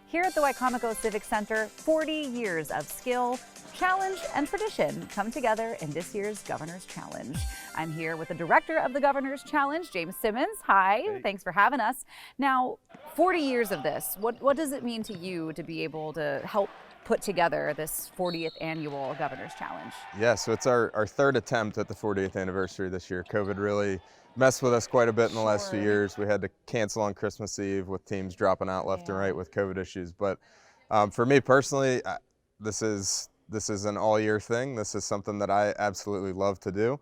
Here at the Wicomico Civic Center, 40 years of skill, challenge, and tradition come together in this year's Governor's Challenge. I'm here with the director of the Governor's Challenge, James Simmons. Hi, Hey. Thanks for having us. Now, 40 years of this, what does it mean to you to be able to help put together this 40th annual Governor's Challenge? Yeah, so it's our third attempt at the 40th anniversary this year. COVID really messed with us quite a bit in the last few Sure. years. We had to cancel on Christmas Eve with teams dropping out left and Yeah. right with COVID issues. But for me personally, this is an all-year thing. This is something that I absolutely love to do.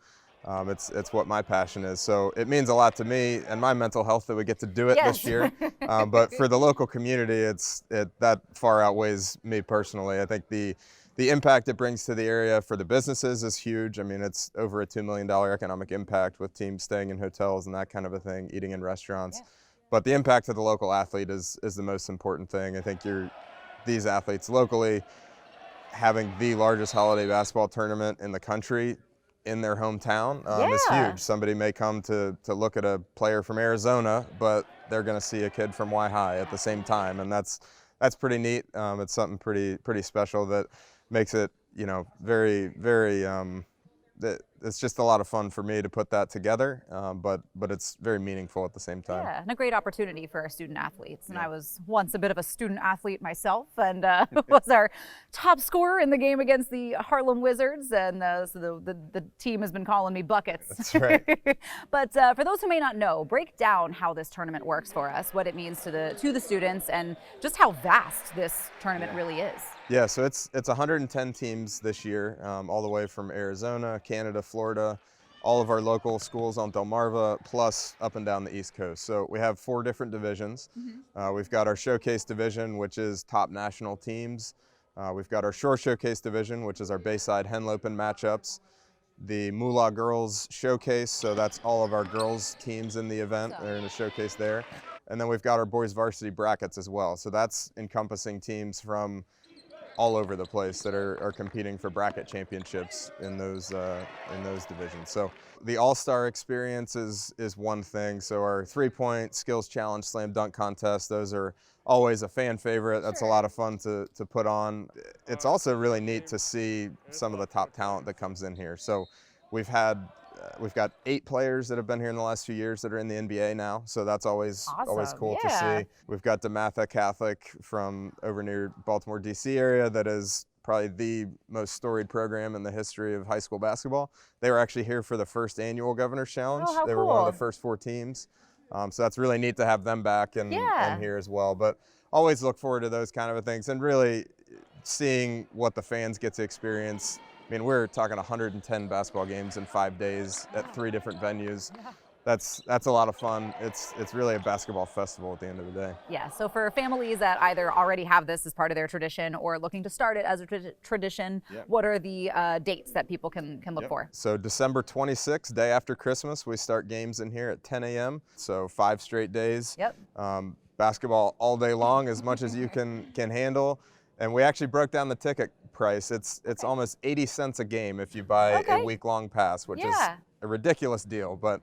It's what my passion is. So it means a lot to me and my mental health that we get to do it Yes. this year. But for the local community, that far outweighs me personally. I think the impact it brings to the area for the businesses is huge. I mean, it's over a $2 million economic impact with teams staying in hotels and that kind of a thing, eating in restaurants. Yeah. But the impact to the local athlete is the most important thing. I think these athletes locally having the largest holiday basketball tournament in the country in their hometown is Yeah. huge. Somebody may come to look at a player from Arizona, but they're going to see a kid from Y-High at the same time, and that's pretty neat. It's something pretty special that makes it, very, very. It's just a lot of fun for me to put that together, but it's very meaningful at the same time. Yeah, and a great opportunity for our student athletes. And Yeah. I was once a bit of a student athlete myself, and was our top scorer in the game against the Harlem Wizards. And so the team has been calling me Buckets. That's right. But for those who may not know, break down how this tournament works for us, what it means to the students, and just how vast this tournament really is. Yeah, so it's 110 teams this year, all the way from Arizona, Canada, Florida, all of our local schools on Delmarva, plus up and down the East Coast. So we have 4 different divisions. We've got our Showcase division, which is top national teams. We've got our Shore Showcase division, which is our Bayside Henlopen matchups. The Moolah Girls Showcase, so that's all of our girls teams in the event. They're in the showcase there. And then we've got our boys varsity brackets as well. So that's encompassing teams from all over the place that are competing for bracket championships in those divisions. So the all-star experience is one thing. So our three-point skills challenge, slam dunk contest, those are always a fan favorite. That's a lot of fun to put on. It's also really neat to see some of the top talent that comes in here. So we've got 8 players that have been here in the last few years that are in the NBA now, so that's always Awesome. cool Yeah. to see. We've got DeMatha Catholic from over near Baltimore, D.C. area that is probably the most storied program in the history of high school basketball. They were actually here for the first annual Governor's Challenge. Oh, how they were one of cool. the first 4 teams, so that's really neat to have them back and Yeah. here as well. But always look forward to those kind of things and really seeing what the fans get to experience. I mean, we're talking 110 basketball games in 5 days at 3 different venues. Yeah. That's a lot of fun. It's really a basketball festival at the end of the day. Yeah, so for families that either already have this as part of their tradition or looking to start it as a tradition, Yep. what are the dates that people can look Yep. for? So December 26th, day after Christmas, we start games in here at 10 a.m. So 5 straight days. Yep. Basketball all day long, as much as you can handle. And we actually broke down the ticket price. It's almost 80 cents a game if you buy Okay. a week-long pass, which is Yeah. a ridiculous deal. But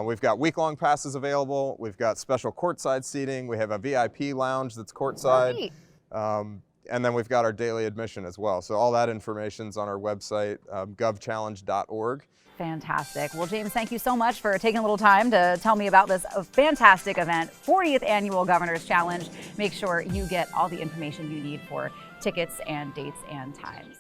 we've got week-long passes available. We've got special courtside seating. We have a VIP lounge that's courtside. Great. And then we've got our daily admission as well. So all that information's on our website, govchallenge.org. Fantastic. Well, James, thank you so much for taking a little time to tell me about this fantastic event, 40th Annual Governor's Challenge. Make sure you get all the information you need for tickets and dates and times.